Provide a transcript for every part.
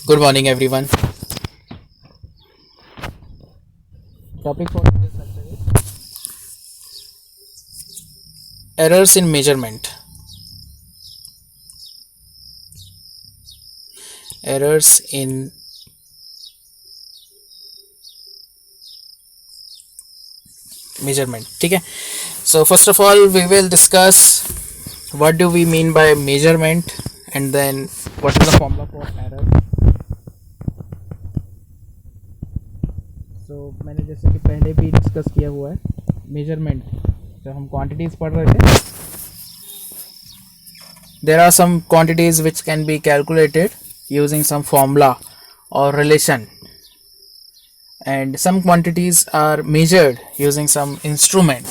Good morning, everyone. Topic for today's lecture is errors in measurement. Errors in measurement. ठीक है. So first of all, we will discuss what do we mean by measurement, and then what is the formula for error. So मैंने जैसे कि पहले भी discuss किया हुआ है मेजरमेंट जब हम क्वांटिटीज पढ़ रहे थे. There are some quantities which can be calculated using some formula or relation, and some quantities are measured using some instrument.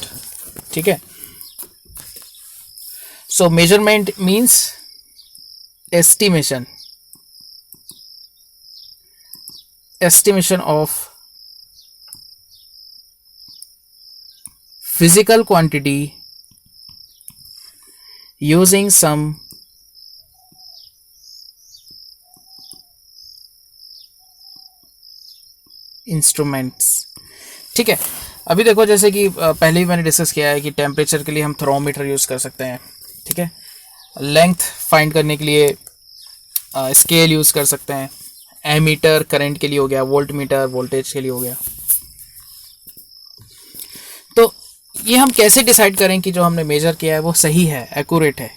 ठीक है. So measurement means estimation of physical quantity using some instruments. ठीक है. अभी देखो जैसे कि पहले भी मैंने डिस्कस किया है कि टेम्परेचर के लिए हम थर्मोमीटर यूज़ कर सकते हैं. ठीक है. लेंथ फाइंड करने के लिए स्केल यूज़ कर सकते हैं. एमीटर करंट के लिए हो गया, वोल्ट मीटर वोल्टेज के लिए हो गया. तो ये हम कैसे डिसाइड करें कि जो हमने मेजर किया है वो सही है, एक्यूरेट है.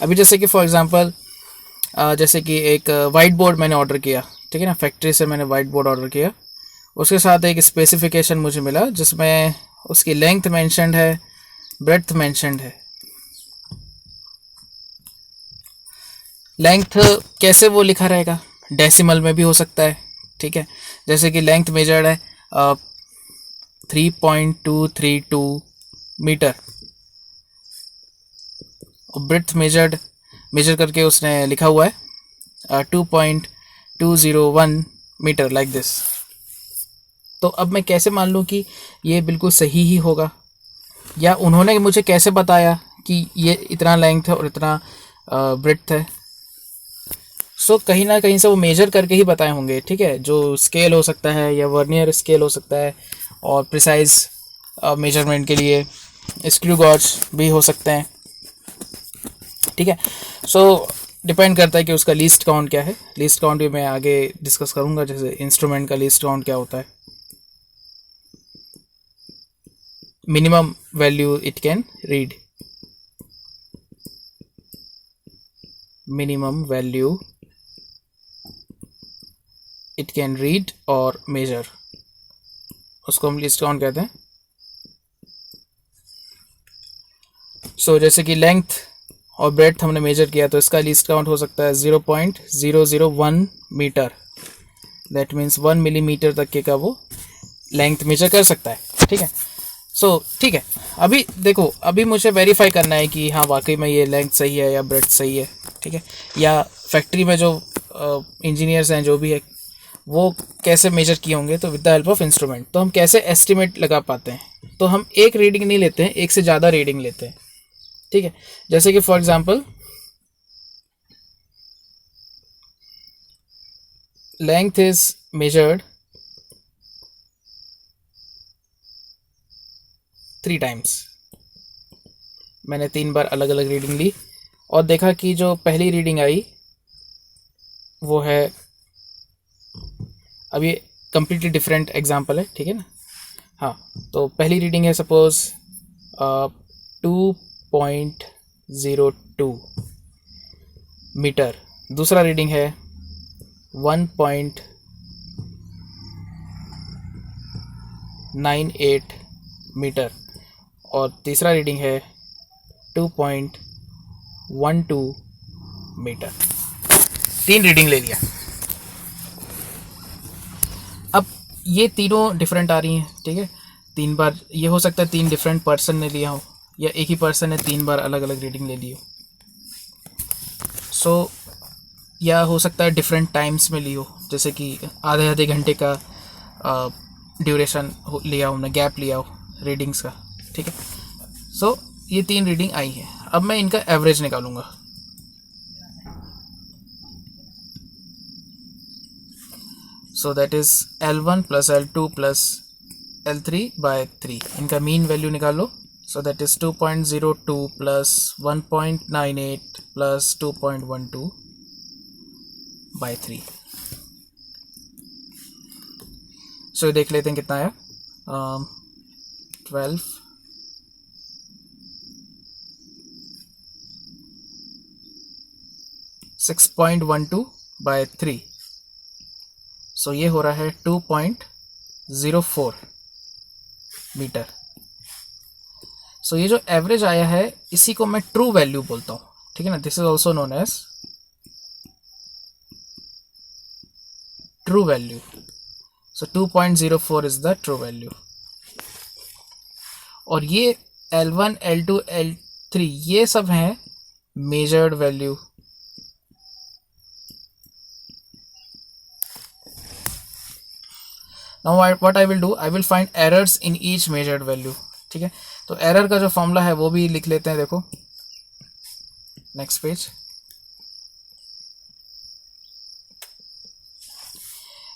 अभी जैसे कि फॉर एग्जांपल जैसे कि एक वाइट बोर्ड मैंने ऑर्डर किया. ठीक है ना. फैक्ट्री से मैंने वाइट बोर्ड ऑर्डर किया. उसके साथ एक स्पेसिफिकेशन मुझे मिला जिसमें उसकी लेंथ मेंशन्ड है, ब्रेड्थ मेंशन्ड है. लेंथ कैसे वो लिखा रहेगा, डेसिमल में भी हो सकता है. ठीक है. जैसे कि लेंथ मेजर्ड है 3.232 मीटर और ब्रेड्थ मेजर करके उसने लिखा हुआ है 2.201 मीटर लाइक दिस. तो अब मैं कैसे मान लूँ कि ये बिल्कुल सही ही होगा, या उन्होंने मुझे कैसे बताया कि ये इतना लेंथ है और इतना ब्रेड्थ है. सो कहीं ना कहीं से वो मेजर करके ही बताए होंगे. ठीक है. जो स्केल हो सकता है या वर्नियर स्केल हो सकता है, और प्रिसाइज मेजरमेंट के लिए स्क्रू गॉज भी हो सकते हैं. ठीक है. सो डिपेंड करता है कि उसका लीस्ट काउंट क्या है. लीस्ट काउंट भी मैं आगे डिस्कस करूंगा. जैसे इंस्ट्रूमेंट का लीस्ट काउंट क्या होता है, minimum value it can read, minimum value it can read और मेजर, उसको हम लीस्ट काउंट कहते हैं. सो जैसे कि लेंथ और ब्रेड्थ हमने मेजर किया तो इसका लीस्ट काउंट हो सकता है 0.001 मीटर. दैट मीन्स 1 मिलीमीटर तक के का वो लेंथ मेजर कर सकता है. ठीक है. सो ठीक है. अभी देखो, अभी मुझे वेरीफाई करना है कि हाँ वाकई में ये लेंथ सही है या ब्रेड्थ सही है. ठीक है. या फैक्ट्री में जो इंजीनियर्स हैं जो भी है वो कैसे मेजर किए होंगे, तो with the help of instrument. तो हम कैसे एस्टिमेट लगा पाते हैं, तो हम एक रीडिंग नहीं लेते हैं, एक से ज़्यादा रीडिंग लेते हैं. ठीक है. जैसे कि for example length is measured 3 times. मैंने 3 बार अलग अलग रीडिंग ली और देखा कि जो पहली रीडिंग आई वो है, अब ये कम्प्लीटली डिफरेंट एग्जांपल है. ठीक है ना. हाँ. तो पहली रीडिंग है सपोज 2.02 मीटर. दूसरा रीडिंग है 1.98 मीटर और तीसरा रीडिंग है 2.12 मीटर. 3 रीडिंग ले लिया. अब ये तीनों डिफरेंट आ रही हैं. ठीक है. 3 बार ये हो सकता है 3 डिफरेंट पर्सन ने लिया हो, या एक ही पर्सन ने 3 बार अलग अलग रीडिंग ले ली हो. सो या हो सकता है डिफरेंट टाइम्स में ली हो, जैसे कि आधे आधे घंटे का ड्यूरेशन लिया हो, ना गैप लिया हो रीडिंग्स का. ठीक है. सो ये 3 रीडिंग आई है. अब मैं इनका एवरेज निकालूंगा. So that is L1 plus L2 plus L3 by 3. इनका मीन वैल्यू निकाल लो. So that is 2.02 plus 1.98 plus 2.12 by 3. So देख लेते हैं कितना आया. 12 6.12 बाय 3. सो ये हो रहा है 2.04 मीटर. सो ये जो एवरेज आया है इसी को मैं ट्रू वैल्यू बोलता हूँ. ठीक है ना. This is also known as true value. So 2.04 is the true value. और ये L1, L2, L3 ये सब हैं measured value. Now what I will do, I will find errors in each measured value. ठीक है. तो एरर का जो फॉर्मूला है वो भी लिख लेते हैं. देखो next page.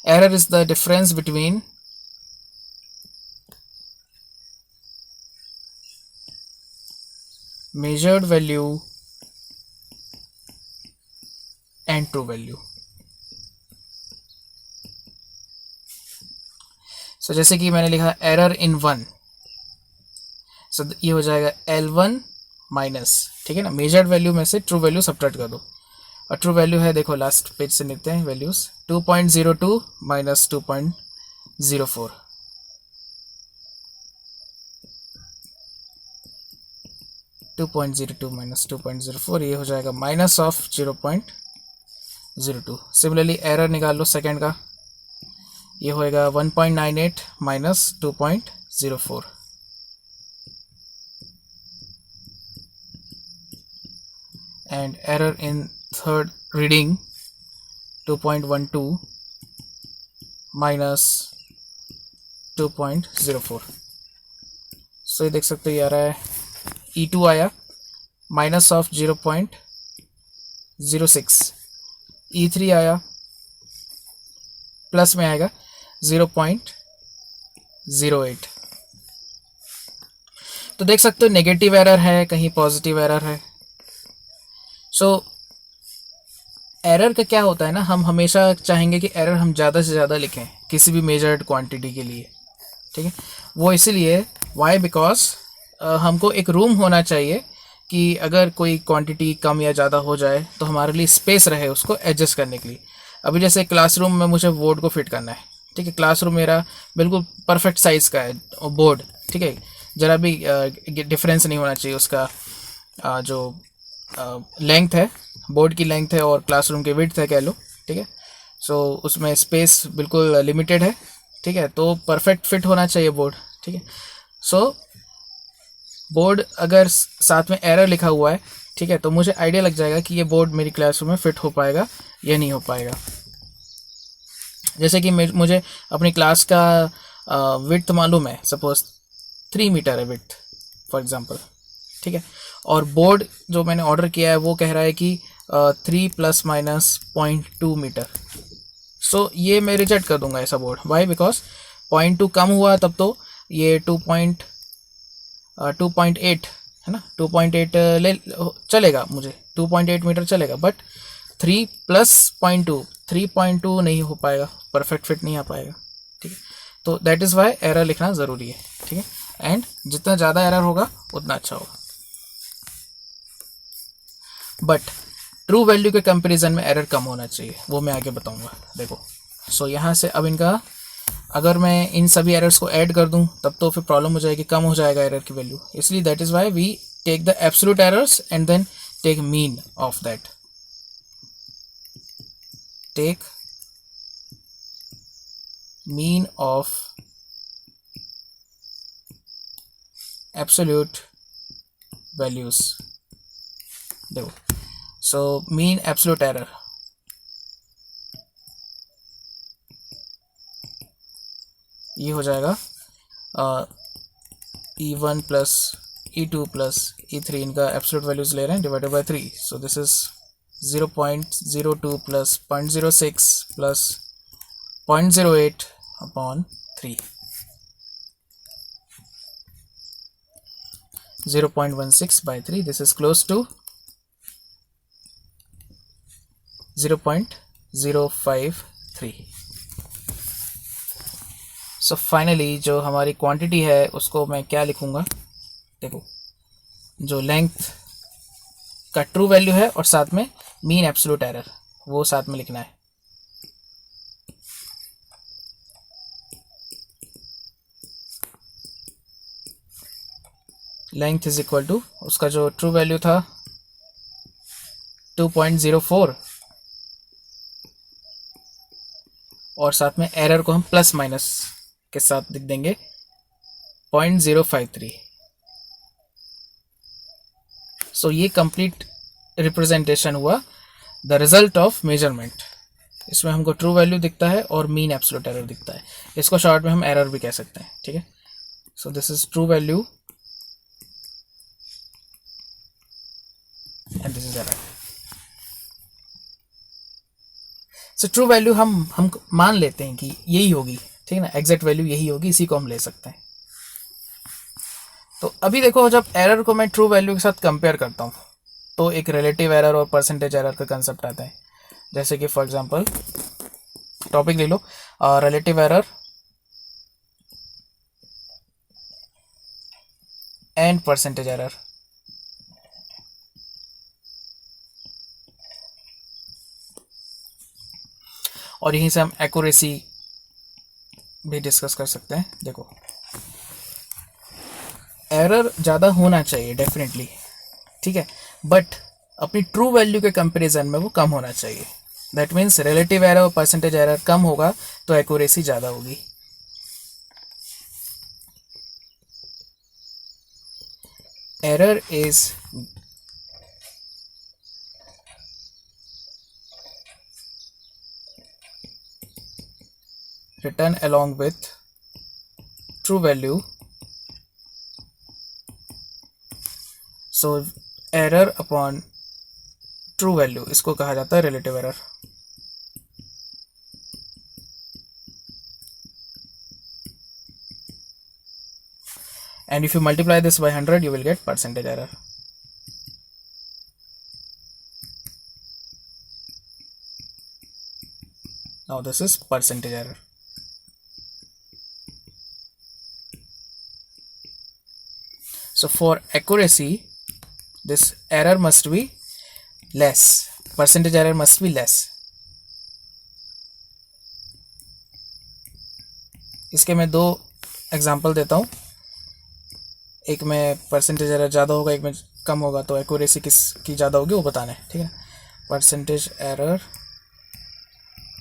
Error is the difference between measured value and true value. सो जैसे कि मैंने लिखा एरर इन 1. सो ये हो जाएगा L1 माइनस. ठीक है ना. मेजर्ड वैल्यू में से ट्रू वैल्यू सब्ट्रैक्ट कर दो. और ट्रू वैल्यू है देखो लास्ट पेज से लिखते हैं वैल्यूज. 2.02 माइनस 2.04. माइनस 2.04 ये हो जाएगा माइनस ऑफ 0.02. सिमिलरली एरर निकाल लो सेकेंड का. ये होएगा 1.98 minus 2.04. And error in third reading 2.12 minus 2.04. सो ये देख सकते हो ये आ रहा है E2 आया माइनस ऑफ 0.06. E3 आया प्लस में आएगा 0.08. तो देख सकते हो नेगेटिव एरर है, कहीं पॉजिटिव एरर है. सो एरर का क्या होता है ना, हम हमेशा चाहेंगे कि एरर हम ज़्यादा से ज़्यादा लिखें किसी भी मेजर्ड क्वांटिटी के लिए. ठीक है. वो इसीलिए वाई बिकॉज हमको एक रूम होना चाहिए कि अगर कोई क्वांटिटी कम या ज़्यादा हो जाए तो हमारे लिए स्पेस रहे उसको एडजस्ट करने के लिए. अभी जैसे क्लासरूम में मुझे बोर्ड को फिट करना है. ठीक है. क्लासरूम मेरा बिल्कुल परफेक्ट साइज़ का है बोर्ड. ठीक है. ज़रा भी डिफरेंस नहीं होना चाहिए उसका जो लेंथ है, बोर्ड की लेंथ है और क्लासरूम की विड्थ है कह लो. ठीक है. सो उसमें स्पेस बिल्कुल लिमिटेड है. ठीक है. तो परफेक्ट फिट होना चाहिए बोर्ड. ठीक है. सो बोर्ड अगर साथ में एरर लिखा हुआ है, ठीक है, तो मुझे आइडिया लग जाएगा कि ये बोर्ड मेरी क्लासरूम में फिट हो पाएगा या नहीं हो पाएगा. जैसे कि मुझे अपनी क्लास का विड्थ मालूम है, सपोज 3 मीटर है विड्थ फॉर एग्जांपल. ठीक है. और बोर्ड जो मैंने ऑर्डर किया है वो कह रहा है कि 3 प्लस माइनस 0.2 मीटर. सो ये मैं रिजेक्ट कर दूंगा ऐसा बोर्ड. वाई बिकॉज 0.2 कम हुआ तब तो ये 2.8 है ना. 2.8 ले चलेगा, मुझे 2.8 मीटर चलेगा. बट 3 प्लस 0.2 3.2 नहीं हो पाएगा, परफेक्ट फिट नहीं आ पाएगा. ठीक है. तो दैट इज़ वाई एरर लिखना ज़रूरी है. ठीक है. एंड जितना ज़्यादा एरर होगा उतना अच्छा होगा. बट ट्रू वैल्यू के कंपैरिजन में एरर कम होना चाहिए, वो मैं आगे बताऊंगा. देखो. सो यहाँ से अब इनका अगर मैं इन सभी एरर्स को ऐड कर दूं तब तो फिर प्रॉब्लम हो जाएगी, कम हो जाएगा एरर की वैल्यू. इसलिए that is why we take the absolute errors and then take mean of that. Take mean of absolute values. देखो. सो मीन एब्सोल्यूट एरर ये हो जाएगा E1 plus E2 plus E3 इनका एब्सोल्यूट वैल्यूज ले रहे हैं divided by 3. So this is 0.02 plus 0.06 plus 0.08 upon 3, 0.16 by 3. This is close to 0.053. So finally जो हमारी क्वांटिटी है उसको मैं क्या लिखूँगा, देखो जो लेंथ का ट्रू वैल्यू है और साथ में मीन एब्सोल्यूट एरर वो साथ में लिखना है। लेंथ इज इक्वल टू उसका जो ट्रू वैल्यू था 2.04 और साथ में एरर को हम प्लस माइनस के साथ लिख देंगे 0.053। सो ये कंप्लीट रिप्रेजेंटेशन हुआ द रिजल्ट ऑफ मेजरमेंट। इसमें हमको ट्रू वैल्यू दिखता है और मीन एब्सोल्यूट एरर दिखता है। इसको शॉर्ट में हम एरर भी कह सकते हैं, ठीक है। So this is true value and this is error. So true value हम मान लेते हैं कि यही होगी, ठीक है ना, एग्जैक्ट वैल्यू यही होगी, इसी को हम ले सकते हैं। तो अभी देखो जब एरर को मैं ट्रू वैल्यू के साथ कंपेयर करता हूँ तो एक रिलेटिव एरर और परसेंटेज एरर का कंसेप्ट आता है। जैसे कि फॉर एग्जांपल टॉपिक ले लो, relative error and percentage error. और यहीं से हम एक्यूरेसी भी डिस्कस कर सकते हैं। देखो एरर ज़्यादा होना चाहिए डेफिनेटली, ठीक है, बट अपनी ट्रू वैल्यू के कंपैरिजन में वो कम होना चाहिए। दैट मीन्स रिलेटिव एरर और परसेंटेज एरर कम होगा तो एक्यूरेसी ज़्यादा होगी। Error is written along with true value. So error upon true value इसको कहा जाता है relative error। And if you multiply this by 100 you will get percentage error। Now this is percentage error। So for accuracy this error must be less, percentage error must be less। इसके मैं दो example देता हूँ, एक में percentage error ज़्यादा होगा एक में कम होगा, तो एक्यूरेसी किसकी ज़्यादा होगी वो बताना है, ठीक है। Percentage error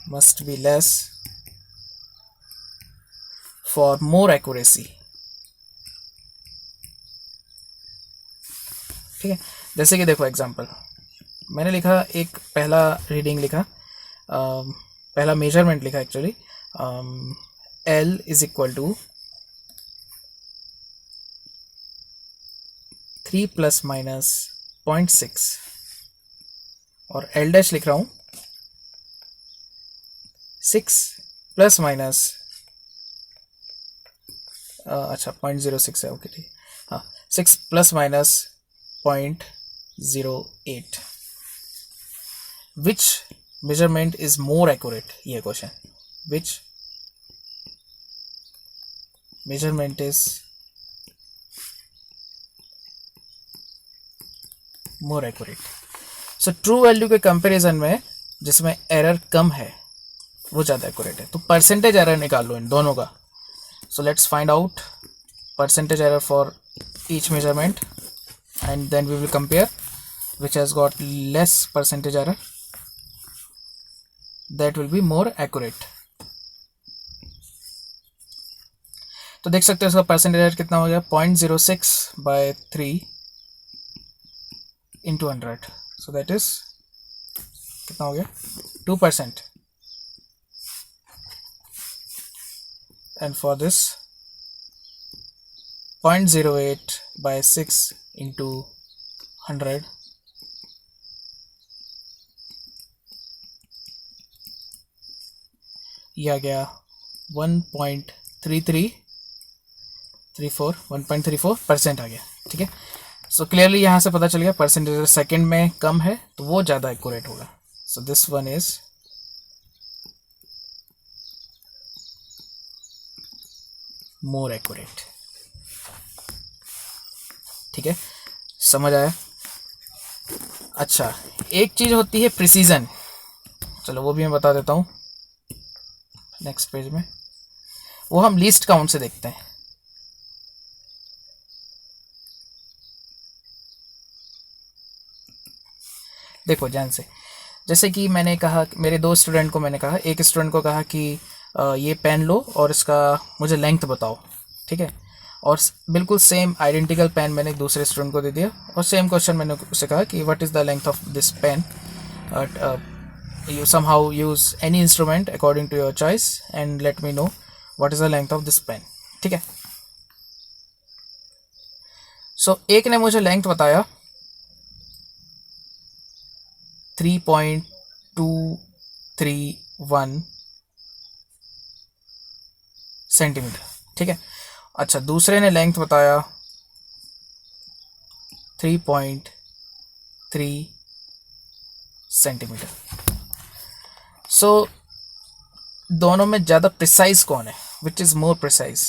must be less for more accuracy, ठीक है। जैसे कि देखो एग्जांपल मैंने लिखा, एक पहला रीडिंग लिखा, पहला मेजरमेंट लिखा actually, L is equal to 3 plus minus 0.6 और L डैश लिख रहा हूँ 6 प्लस माइनस अच्छा 0.06 है, ओके ठीक, हाँ 6 plus minus 0.08। Which measurement is more accurate, ये क्वेश्चन, which measurement is more accurate. So true value के कंपैरिजन में जिसमें एरर कम है वो ज़्यादा एक्यूरेट है। तो परसेंटेज एरर निकाल लो इन दोनों का। So let's find out percentage error for each measurement and then we will compare which has got less percentage error, that will be more accurate। तो देख सकते हो इसका परसेंटेज एरर कितना हो गया, 0.06 by 3 into 100, so that is कितना हो गया 2%। and for this 0.08 by 6 into 100, ये आ गया 1.3334 आ गया। ठीक है, सो क्लियरली यहाँ से पता चल गया परसेंटेज सेकंड में कम है तो वो ज़्यादा एक्यूरेट होगा। So this one is more accurate. ठीक है, समझ आया? अच्छा, एक चीज़ होती है प्रिसीजन, चलो वो भी मैं बता देता हूँ नेक्स्ट पेज में। वो हम लीस्ट काउंट से देखते हैं। देखो ध्यान से, जैसे कि मैंने कहा, मेरे दो स्टूडेंट को मैंने कहा, एक स्टूडेंट को कहा कि ये पेन लो और इसका मुझे लेंथ बताओ। ठीक है, और बिल्कुल सेम आइडेंटिकल पेन मैंने दूसरे स्टूडेंट को दे दिया और सेम क्वेश्चन मैंने उससे कहा कि what is the length of this pen, you somehow use any instrument according to your choice and let me know what is the length of this pen। ठीक है, सो एक ने मुझे लेंथ बताया 3.231 सेंटीमीटर। ठीक है, अच्छा दूसरे ने लेंथ बताया 3.3 सेंटीमीटर। सो दोनों में ज़्यादा प्रिसाइज कौन है, विच इज़ मोर प्रिसाइज?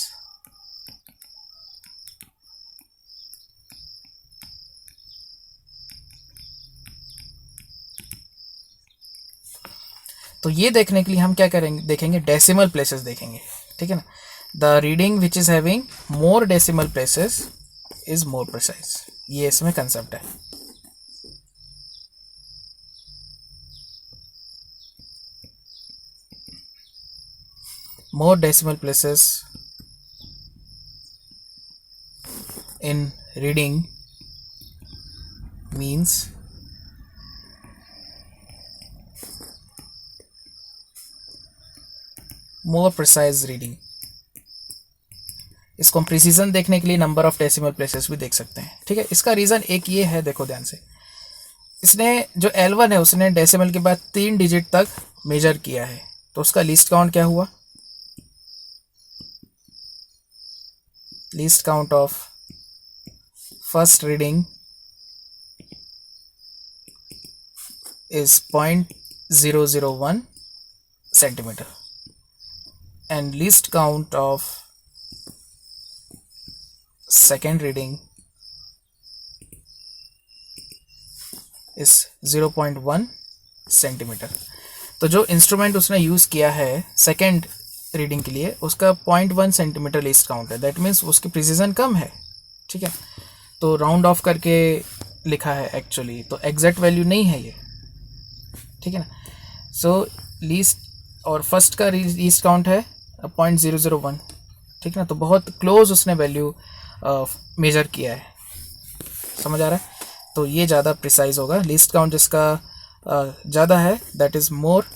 तो ये देखने के लिए हम क्या करेंगे, देखेंगे डेसिमल प्लेसेस देखेंगे। ठीक है ना, the reading which is having more decimal places is more precise, ये इसमें कंसेप्ट है। More decimal places in reading means more precise reading। इसको हम प्रिसीजन देखने के लिए नंबर ऑफ डेसिमल प्लेसेस भी देख सकते हैं। ठीक है, इसका रीज़न एक ये है, देखो ध्यान से, इसने जो L1 है उसने डेसिमल के बाद 3 डिजिट तक मेजर किया है, तो उसका लीस्ट काउंट क्या हुआ? Least count of first reading is 0.001 centimeter and least count of second reading is 0.1 centimetre. तो जो इंस्ट्रूमेंट उसने यूज़ किया है सेकेंड रीडिंग के लिए उसका 0.1 सेंटीमीटर लीस्ट काउंट है, दैट मीन्स उसकी प्रिसीजन कम है। ठीक है, तो राउंड ऑफ करके लिखा है एक्चुअली, तो एग्जैक्ट वैल्यू नहीं है ये। ठीक है ना, सो लीस्ट और फर्स्ट का लीस्ट काउंट है 0.001। ठीक है ना, तो बहुत क्लोज उसने वैल्यू मेजर किया है, समझ आ रहा है? तो ये ज़्यादा प्रिसाइज होगा। लीस्ट काउंट जिसका ज़्यादा है that is more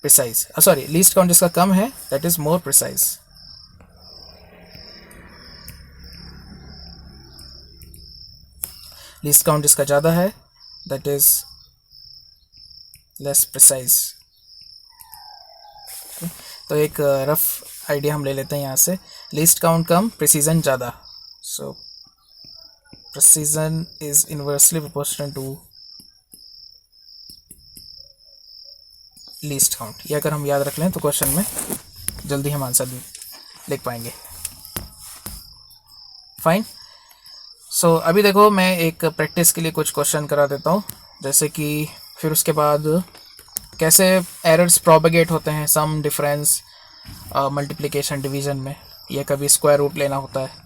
precise, sorry least count जिसका कम है that is more precise. Least count जिसका ज़्यादा है दैट इज़ लेस प्रिसाइज। तो एक रफ आइडिया हम ले लेते हैं यहाँ से, लीस्ट काउंट कम, प्रिसीजन ज़्यादा। So precision is inversely proportional to least count. ये अगर हम याद रख लें तो क्वेश्चन में जल्दी हम आंसर लिख पाएंगे। फाइन, सो अभी देखो मैं एक प्रैक्टिस के लिए कुछ क्वेश्चन करा देता हूँ, जैसे कि फिर उसके बाद कैसे एरर्स प्रोपेगेट होते हैं, सम, डिफरेंस, मल्टीप्लिकेशन, डिवीजन में, या कभी स्क्वायर रूट लेना होता है।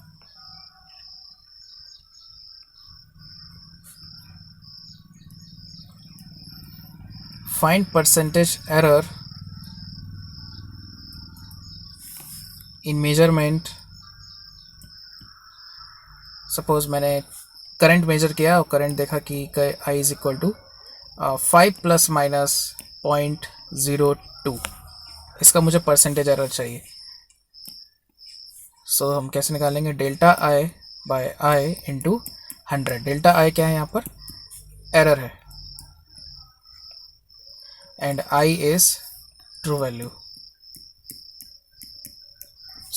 Find percentage error in measurement. Suppose मैंने करंट मेजर किया और करंट देखा कि I इज इक्वल टू 5 ± -0.02, इसका मुझे परसेंटेज एरर चाहिए। सो हम कैसे निकालेंगे? Delta I by I into 100। Delta I क्या है यहाँ पर? एरर है, and I is true value.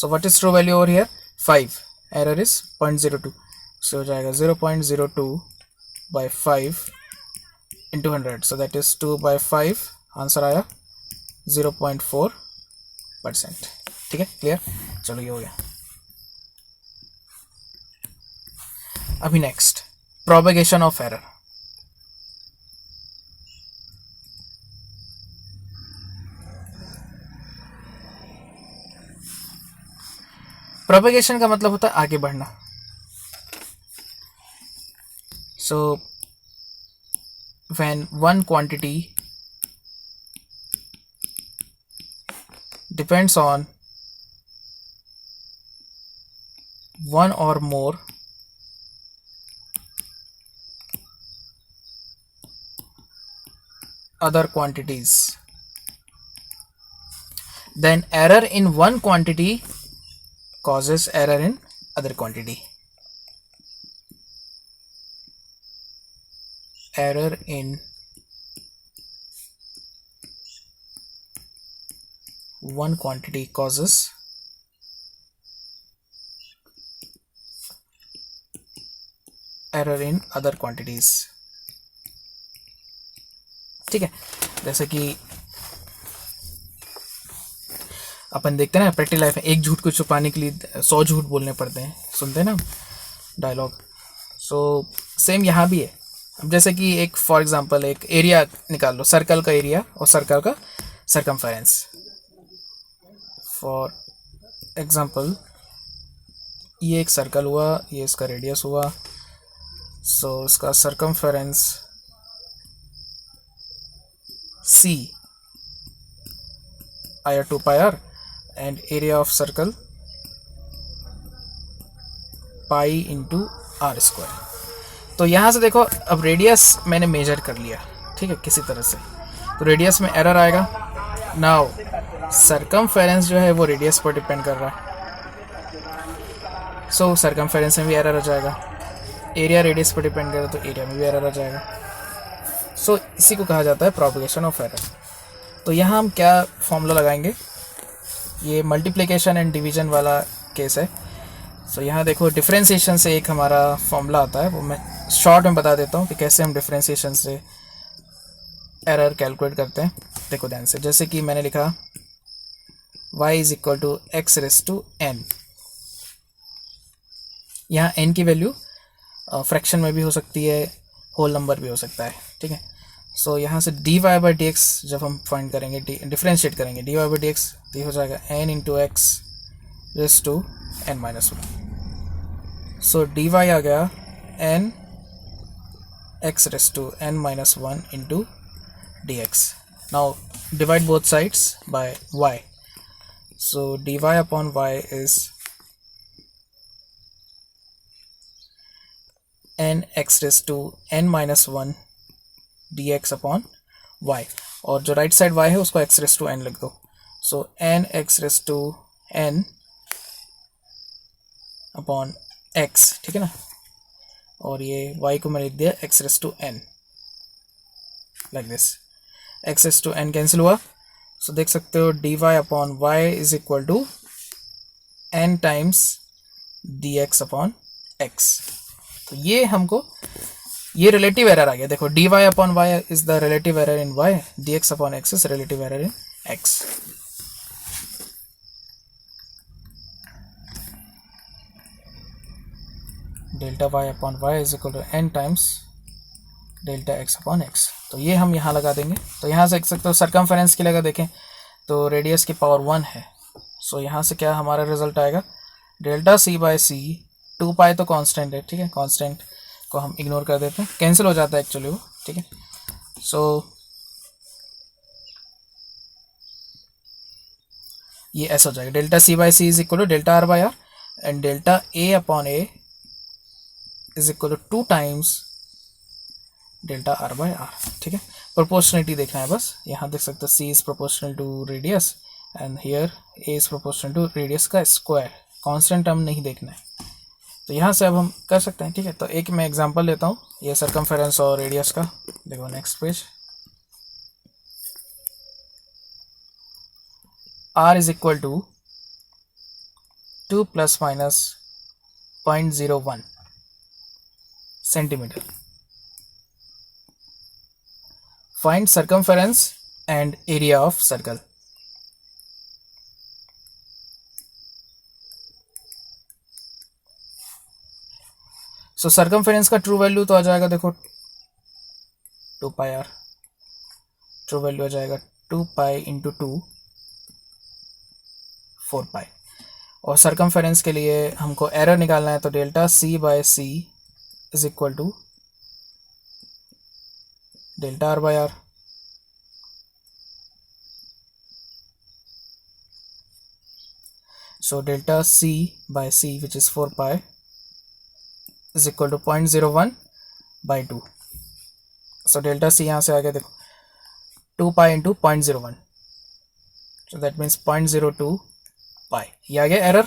So what is true value over here 5, error is 0.02, so हो जाएगा 0.02 by 5 into 100, so that is 2 by 5, answer आया 0.4%। ठीक है, क्लियर? चलो ये हो गया। अभी next propagation of error. Propagation का मतलब होता है आगे बढ़ना। सो when one quantity depends on one or more other quantities, then error in one quantity causes error in other quantity. Error in one quantity causes error in other quantities। ठीक है, जैसे कि अपन देखते हैं ना प्रैक्टिकल लाइफ में, एक झूठ को छुपाने के लिए 100 झूठ बोलने पड़ते हैं, सुनते हैं ना डायलॉग। सो सेम यहाँ भी है। अब जैसे कि एक फॉर एग्जांपल एक एरिया निकाल लो, सर्कल का एरिया और सर्कल का सरकमफेरेंस। फॉर एग्जांपल ये एक सर्कल हुआ, ये इसका रेडियस हुआ, सो इसका सरकमफेरेंस c आया 2 pi r and area of circle pi into R square. तो यहाँ से देखो, अब रेडियस मैंने मेजर कर लिया, ठीक है, किसी तरह से, तो रेडियस में एरर आएगा। नाउ सरकमफेरेंस जो है वो रेडियस पर डिपेंड कर रहा है, सो सरकमफेरेंस में भी एरर आ जाएगा। एरिया रेडियस पर डिपेंड करे तो एरिया में भी एरर आ जाएगा। सो इसी को कहा जाता है प्रोपेगेशन ऑफ एरर। तो यहाँ हम क्या फॉर्मूला लगाएंगे, ये मल्टीप्लिकेशन एंड डिवीजन वाला केस है। सो यहाँ देखो डिफरेंशिएशन से एक हमारा फॉर्मूला आता है, वो मैं शॉर्ट में बता देता हूँ कि कैसे हम डिफरेंशिएशन से एरर कैलकुलेट करते हैं। देखो ध्यान से, जैसे कि मैंने लिखा y is equal to X raise to N. यहाँ n की वैल्यू फ्रैक्शन में भी हो सकती है, होल नंबर भी हो सकता है, ठीक है। सो यहाँ से dy बाई डी एक्स जब हम फाइंड करेंगे, डिफ्रेंशिएट करेंगे, dy बाई डी एक्स तो ये हो जाएगा n into X raise to n minus one. So dy आ गया n x raise to n minus one into D X. Now divide both sides by y। So dy upon y is n x raise to n minus one D X upon Y, और जो right side y है उसको x raise to n लिख दो। So n x raise to n upon x, ठीक है ना, और ये y को मैं लिख दिया x raise to n like this. x raise to n cancel हुआ, सो देख सकते हो dy upon y is equal to n times dx upon x। तो ये हमको ये रिलेटिव एरर आ गया। देखो dy upon y is the relative error in y, dx upon x is relative error in x। Delta y upon y is equal to n times delta x upon x। तो ये हम यहाँ लगा देंगे। तो यहाँ से देख सकते हो सरकमफेरेंस की लगा देखें तो रेडियस की पावर 1 है। सो यहाँ से क्या हमारा रिजल्ट आएगा, डेल्टा c बाई सी, 2 पाई तो कांस्टेंट है, ठीक है, कांस्टेंट को हम इग्नोर कर देते हैं, कैंसिल हो जाता है एक्चुअली वो, ठीक है। सो ये ऐसा हो जाएगा, delta c by C is equal to delta r by R and delta a upon a is equal to 2 times delta r by R, ठीक है। प्रोपोर्शनलिटी देखना है बस, यहाँ देख सकते हो c is proportional to radius and here a is proportional to radius का स्क्वायर, कांस्टेंट टर्म नहीं देखना है। तो यहाँ से अब हम कर सकते हैं, ठीक है। तो एक मैं एग्जांपल लेता हूँ, ये सरकमफेरेंस और रेडियस का। देखो next page, r is equal to two plus minus 0.01 centimetre. Find circumference and area of circle. So circumference का ट्रू वैल्यू तो आ जाएगा, देखो 2 पाई आर. ट्रू वैल्यू आ जाएगा 2 पाई इंटू 2 4 पाई. और सर्कमफेरेंस के लिए हमको एरर निकालना है, तो delta C by C is equal to delta R by R. So delta C by C, which is 4 pi, is equal to 0.01 by 2. So delta C यहाँ से आ गया, देखो 2 pi into 0.01. So that means 0.02 pi. ये आ गया error.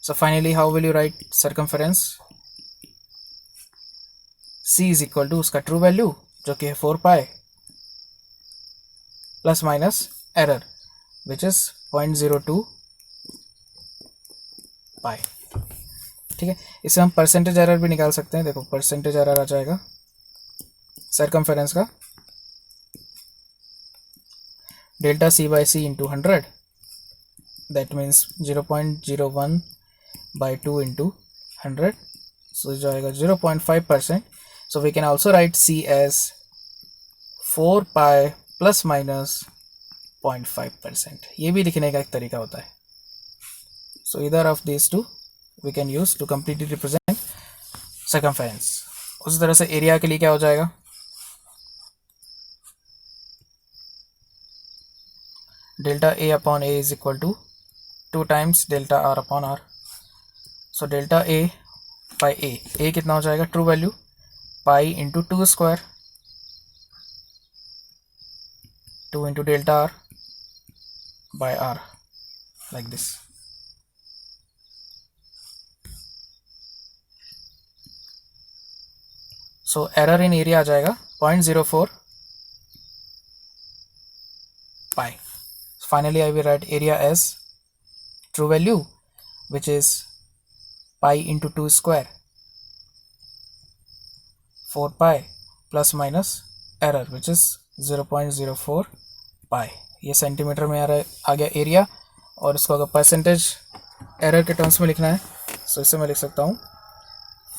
So finally how will you write circumference? C is equal to उसका true value जो कि है 4 pi plus minus error which is 0.02 पाई. ठीक है, इसे हम परसेंटेज एरर भी निकाल सकते हैं. देखो परसेंटेज एरर आ जाएगा सर्कमफेरेंस का delta C by C into 100, that means 0.01 by 2 into 100, so जाएगा 0.5%. So we can also write C as 4 pi plus minus 0.5%. ये भी लिखने का एक तरीका होता है. So either of these two we can use to completely represent circumference. उसी तरह से एरिया के लिए क्या हो जाएगा, delta A upon A is equal to 2 times delta R upon R. So delta A by A कितना हो जाएगा, true value pi into 2 square, 2 into delta R by R, like this. So error in area आ जाएगा 0.04 pi. Finally I will write area as true value which is pi into 2 square 4 pi plus minus error which is 0.04 pi. ये centimetre में आ गया area. और इसको अगर percentage error के terms में लिखना है तो इसे मैं लिख सकता हूँ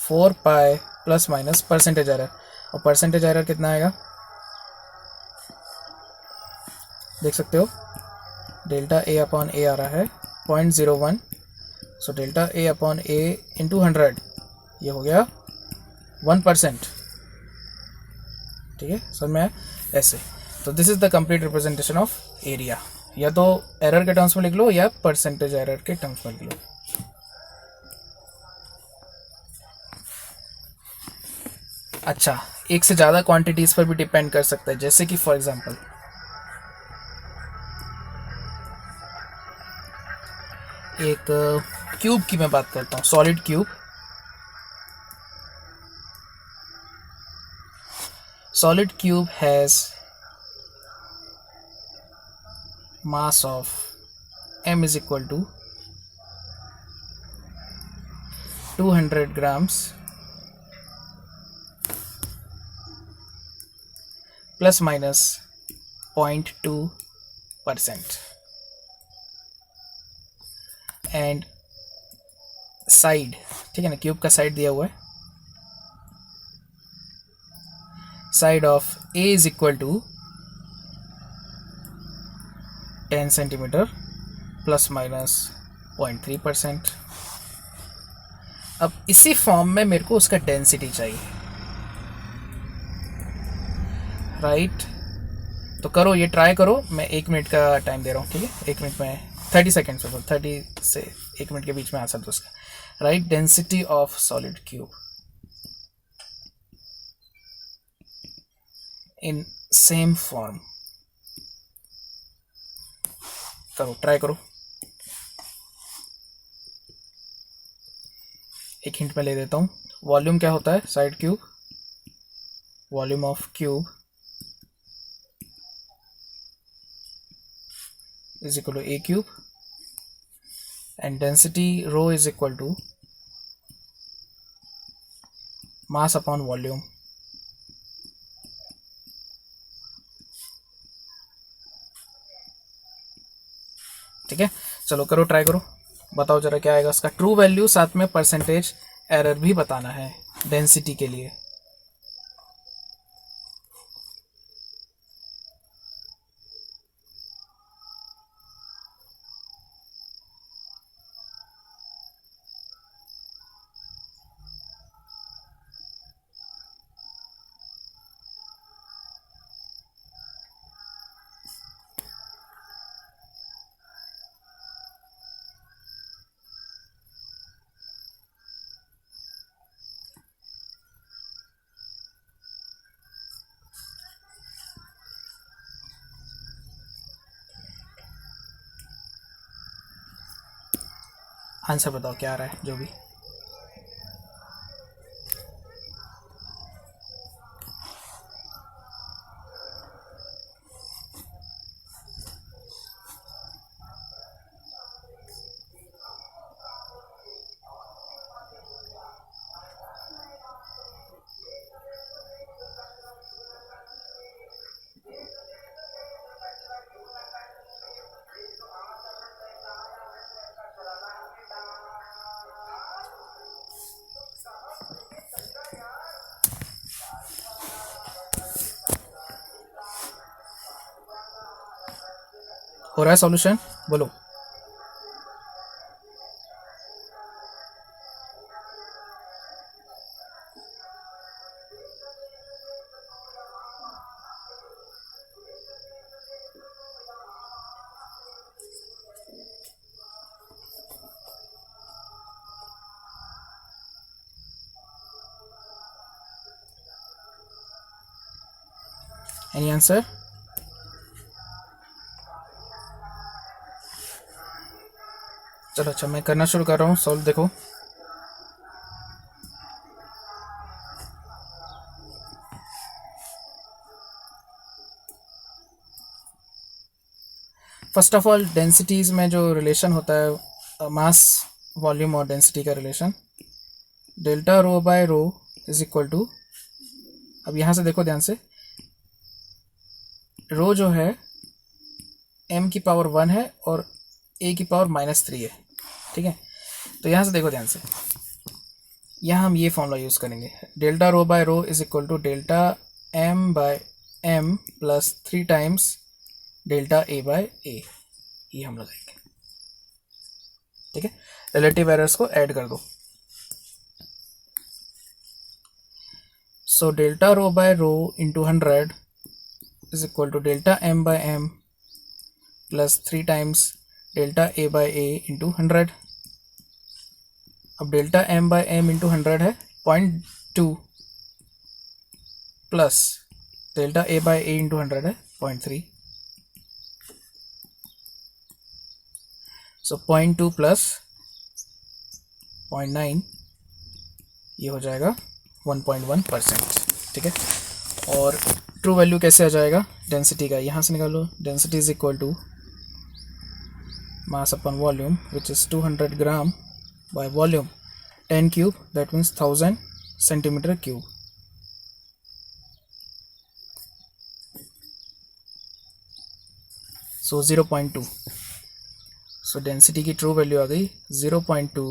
4 pi plus minus percentage error. और परसेंटेज एरर कितना आएगा, देख सकते हो डेल्टा ए अपॉन ए आ रहा है 0.01. सो delta A upon A into 100, ये हो गया 1%. ठीक है, समझ में आया ऐसे. तो this is the complete representation of area. या तो एरर के टर्म्स में लिख लो या परसेंटेज एरर के टर्म्स में लिख लो. अच्छा, एक से ज़्यादा क्वांटिटीज़ पर भी डिपेंड कर सकता है, जैसे कि फॉर एग्जांपल एक क्यूब की मैं बात करता हूँ, solid cube. Solid cube has mass of m is equal to 200 grams plus minus 0.2%. And side, ठीक है ना, क्यूब का साइड दिया हुआ है. Side of A is equal to 10 centimetre plus minus 0.3%. अब इसी फॉर्म में मेरे को उसका डेंसिटी चाहिए, राइट. तो करो, ये ट्राई करो. मैं 1 मिनट का टाइम दे रहा हूँ, ठीक है. 1 मिनट में 30 सेकेंड्स में, 30 से 1 मिनट के बीच में आंसर दो उसका. Right density of solid cube in same form. करो, ट्राई करो. एक हिंट में ले देता हूँ. वॉल्यूम क्या होता है side cube, volume of cube is equal to A cube and density rho is equal to mass upon volume. ठीक है, चलो करो, ट्राई करो, बताओ जरा क्या आएगा इसका ट्रू वैल्यू, साथ में परसेंटेज एरर भी बताना है डेंसिटी के लिए. आंसर बताओ क्या आ रहा है जो भी. हो रहा है सॉल्यूशन, बोलो. Any answer? चलो अच्छा, मैं करना शुरू कर रहा हूँ सॉल्व. देखो फर्स्ट ऑफ ऑल डेंसिटीज़ में जो रिलेशन होता है मास वॉल्यूम और डेंसिटी का relation, delta rho by rho is equal to, अब यहाँ से देखो ध्यान से, रो जो है m की पावर 1 है और a की पावर -3 है. ठीक है, तो यहाँ से देखो ध्यान से, यहाँ हम ये फॉर्मूला यूज़ करेंगे, delta rho by rho is equal to delta m by m plus 3 times delta a by a, ये हम लगाएंगे. ठीक है, रिलेटिव एरर्स को ऐड कर दो. So delta rho by rho into 100 is equal to delta m by m plus 3 times delta a by a into 100. अब delta m by m into 100 है 0.2 plus delta a by a into 100 है 0.3. सो 0.2 plus 0.9 ये हो जाएगा 1.1%. ठीक है, और true value कैसे आ जाएगा डेंसिटी का, यहाँ से निकालो. Density is equal to mass upon volume, which is 200 gram by volume 10 cube, that means 1000 centimeter cube. So 0.2. So density की true value आ गई 0.2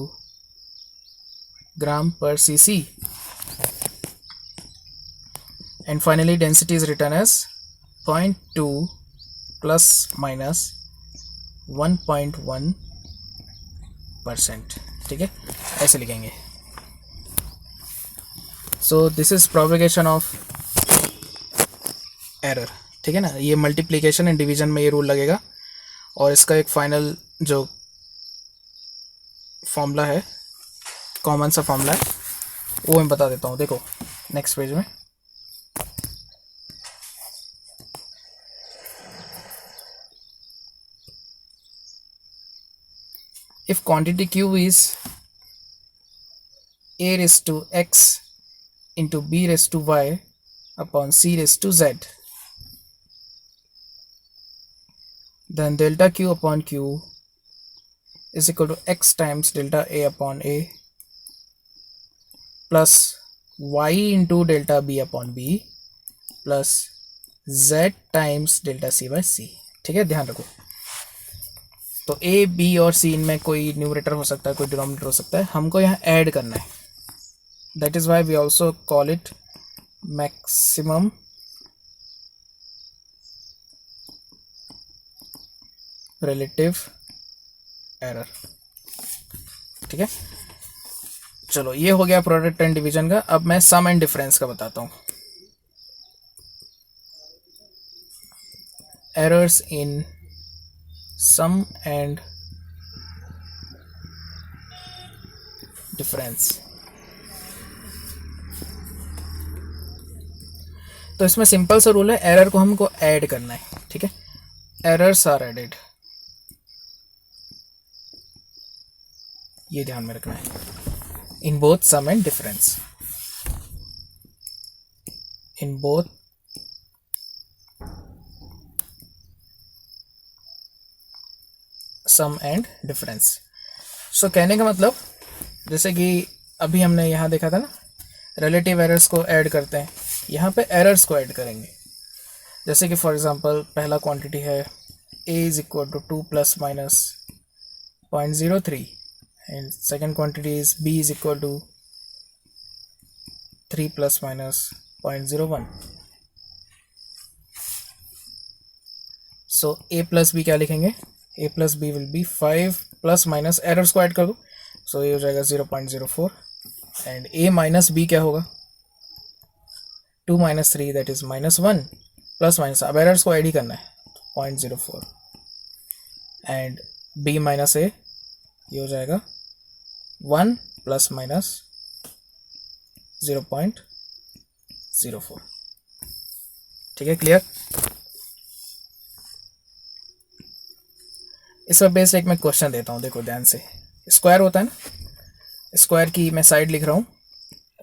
gram per cc, and finally density is written as 0.2 plus minus 1.1%. ठीक है, ऐसे लिखेंगे. So this is propagation of error. ठीक है ना, ये मल्टीप्लिकेशन एंड डिवीजन में ये रूल लगेगा, और इसका एक फाइनल जो फॉर्मूला है, कॉमन सा फॉर्मूला है, वो मैं बता देता हूँ. देखो नेक्स्ट पेज में, if quantity q is a raised to x into b raised to y upon c raised to z, then delta q upon q is equal to X times delta A upon A plus Y into delta B upon B plus z times delta C by C. ठीक है, ध्यान रखो। तो A B और सी इनमें कोई numerator हो सकता है, कोई डिनोमिनेटर हो सकता है, हमको यहाँ ऐड करना है। That is why we also call it maximum relative error. ठीक है, चलो ये हो गया प्रोडक्ट एंड डिवीजन का। अब मैं सम एंड डिफरेंस का बताता हूँ। Errors in sum and difference. तो इसमें सिंपल सा रूल है, एरर को हमको ऐड करना है। ठीक है, एरर्स आर एडेड, ये ध्यान में रखना है। In both sum and difference, in both sum and difference. So कहने का मतलब, जैसे कि अभी हमने यहाँ देखा था ना, रिलेटिव एरर्स को ऐड करते हैं, यहाँ पे एरर्स को ऐड करेंगे। जैसे कि फॉर एग्जांपल पहला क्वांटिटी है a is equal to 2 plus minus 0.03 and second quantity is b is equal to 3 plus minus 0.01। So a plus b क्या लिखेंगे, a plus B will be 5 plus minus, errors को add कर दो, सो ये हो जाएगा 0.04 एंड a माइनस b क्या होगा, 2 minus 3 that is -1 plus minus, अब एरर्स को ऐड ही करना है, 0.04 एंड b माइनस a ये हो जाएगा 1 प्लस माइनस 0.04। ठीक है, क्लियर। इस पर बेस्ड एक मैं क्वेश्चन देता हूँ, देखो ध्यान से। स्क्वायर होता है ना, स्क्वायर की मैं साइड लिख रहा हूँ,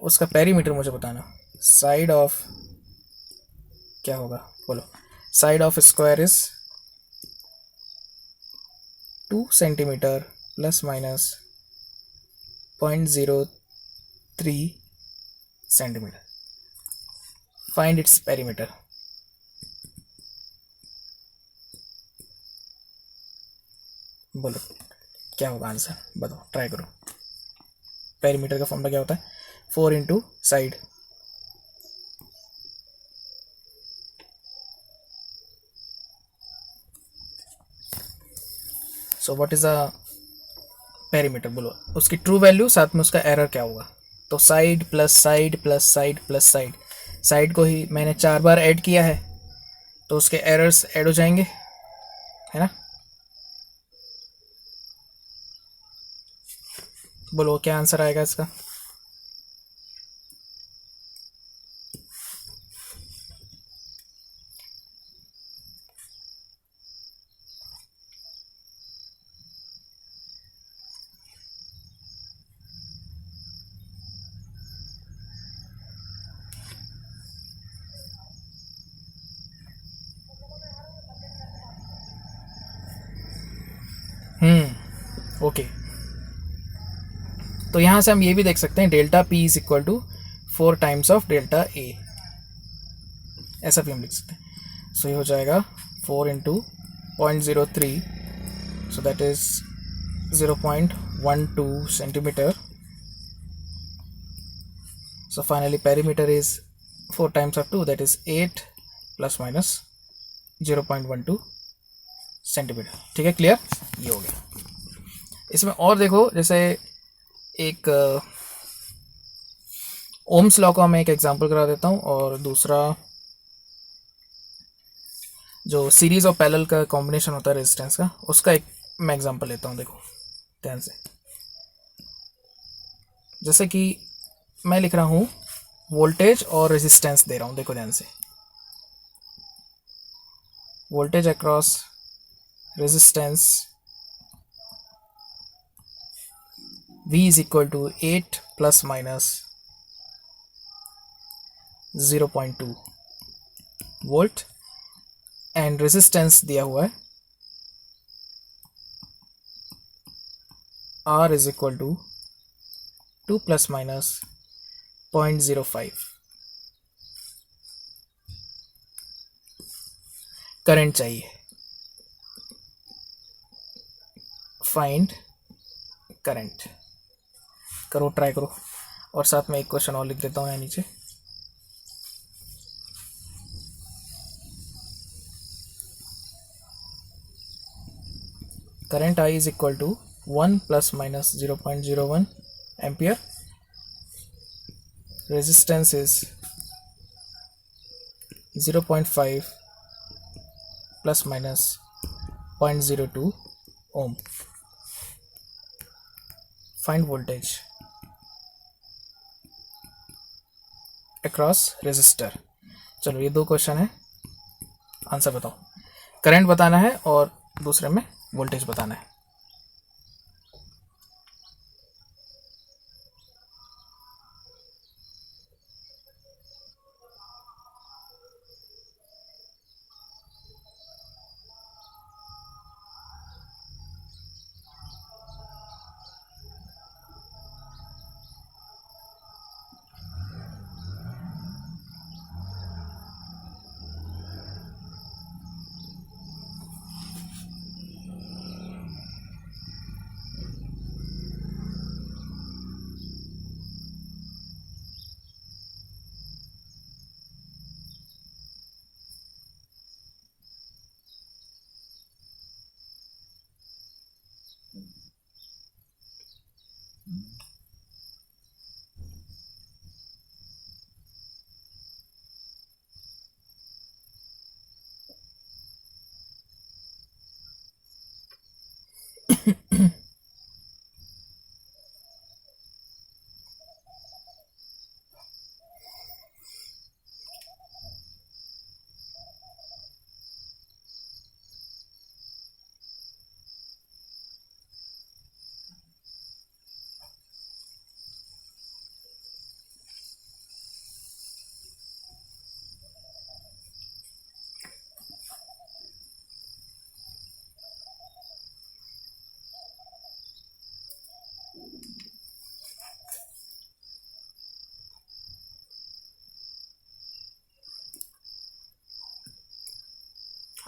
उसका पेरीमीटर मुझे बताना। साइड ऑफ क्या होगा, बोलो। Side of square is 2 centimetre plus minus 0.03 centimetre. Find its perimeter. बोलो क्या होगा आंसर, बताओ, ट्राई करो। पेरीमीटर का फॉर्मूला क्या होता है, 4 into side. So what is the perimeter, बोलो। उसकी ट्रू वैल्यू साथ में उसका एरर क्या होगा। तो side plus side plus side plus side, side को ही मैंने 4 बार ऐड किया है, तो उसके एरर्स ऐड हो जाएंगे, है ना। बोलो क्या आंसर आएगा इसका। ओके, तो यहाँ से हम ये भी देख सकते हैं, delta P is equal to 4 times of delta A, ऐसा भी हम लिख सकते हैं। सो ये हो जाएगा 4 into 0.03, so that is 0.12 centimetre. So finally perimeter is 4 times of 2, that is 8 plus minus 0.12 centimetre. ठीक है, क्लियर, ये हो गया। इसमें और देखो, जैसे एक ओम्स लॉ का मैं एक एग्जांपल करा देता हूँ, और दूसरा जो सीरीज और पैरेलल का कॉम्बिनेशन होता है रेजिस्टेंस का, उसका एक मैं एग्जांपल लेता हूँ। देखो ध्यान से, जैसे कि मैं लिख रहा हूँ वोल्टेज और रेजिस्टेंस दे रहा हूँ, देखो ध्यान से। Voltage across resistance V is equal to 8 plus minus 0.2 volt and resistance दिया हुआ है R is equal to 2 plus minus 0.05 current चाहिए. Find current. करो, ट्राई करो. और साथ में एक क्वेश्चन और लिख देता हूँ यहाँ नीचे. Current I is equal to 1 plus minus 0.01 ampere. Resistance is 0.5 plus minus 0.02 ohm. Find voltage across resistor. चलो ये दो क्वेश्चन है, आंसर बताओ. करंट बताना है और दूसरे में वोल्टेज बताना है.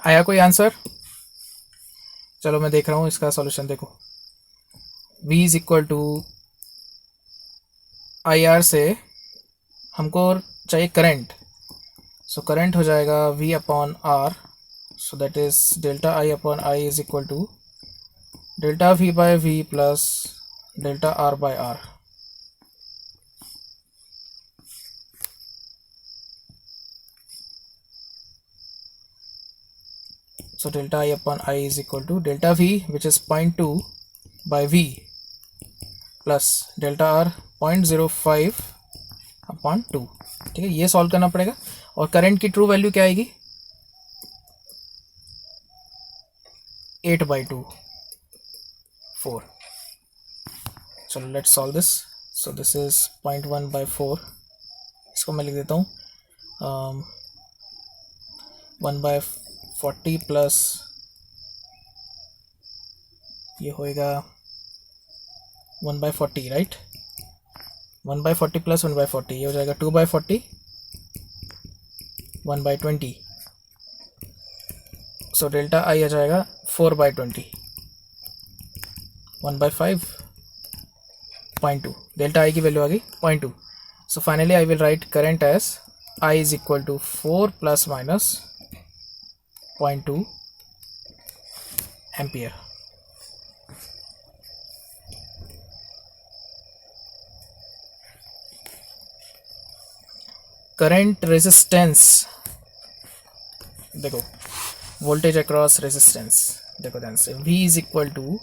आया कोई आंसर? चलो मैं देख रहा हूँ इसका सॉल्यूशन. देखो, V is equal to I R से हमको चाहिए करंट. सो करंट हो जाएगा V upon R. So that is delta I upon I is equal to delta V by V plus delta R by R. So delta I upon I is equal to delta V, which is 0.2 by V plus delta R 0.05 upon 2. ठीक है, ये solve करना पड़ेगा. और current की true value क्या आएगी? 8/2 4. चलो let's solve this. So this is 0.1/4. इसको मैं लिख देता हूँ 1/40 प्लस ये होएगा 1/40, राइट. 1/40 प्लस 1/40 ये हो जाएगा 2/40. 1/20. सो डेल्टा आई आ जाएगा 4/20. 1/5.2. डेल्टा आई की वैल्यू आ गई 0.2. So finally I will write current as I is equal to 4 plus minus 0.2 ampere. Current resistance देखो, वोल्टेज अक्रॉस रेजिस्टेंस देखो ध्यान से. V is equal to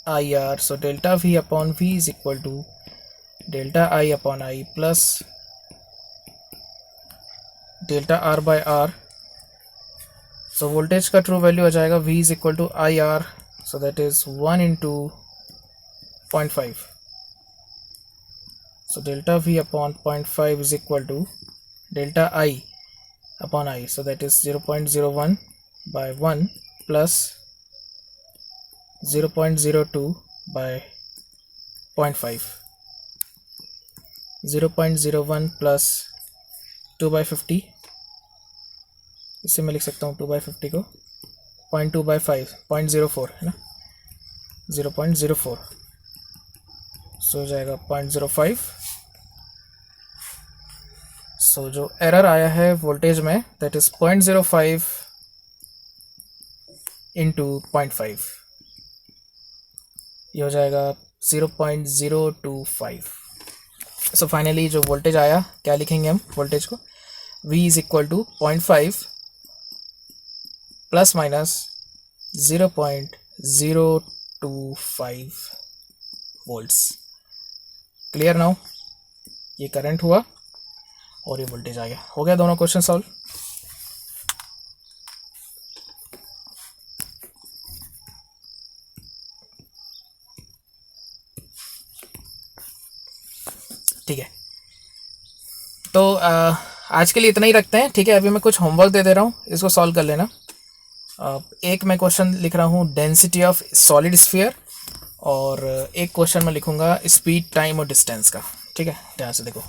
I R. So delta V upon V is equal to delta I upon I plus delta R by R. So voltage का true value आ जाएगा V is equal to I R. So that is 1 into 0.5. So delta V upon 0.5 is equal to delta I upon I. So that is 0.01 by 1 plus 0.02 by 0.5, 0.01 plus 2/50, इससे मैं लिख सकता हूँ 2/50 को 0.2/5, 0.04 है ना, 0.04, सो हो जाएगा 0.05। सो जो एरर आया है वोल्टेज में दैट इज 0.05 इंटू 0.5, ये हो जाएगा 0.025। सो फाइनली जो वोल्टेज आया, क्या लिखेंगे हम वोल्टेज को, V is equal to 0.5 plus minus 0.025 volts. Clear now, ये करंट हुआ और ये वोल्टेज आ गया। हो गया दोनों क्वेश्चन सॉल्व। ठीक है, तो आज के लिए इतना ही रखते हैं। ठीक है, अभी मैं कुछ होमवर्क दे दे रहा हूँ, इसको सॉल्व कर लेना। एक मैं क्वेश्चन लिख रहा हूँ डेंसिटी ऑफ सॉलिड स्फीयर, और एक क्वेश्चन मैं लिखूंगा स्पीड, टाइम और डिस्टेंस का। ठीक है, ध्यान से देखो।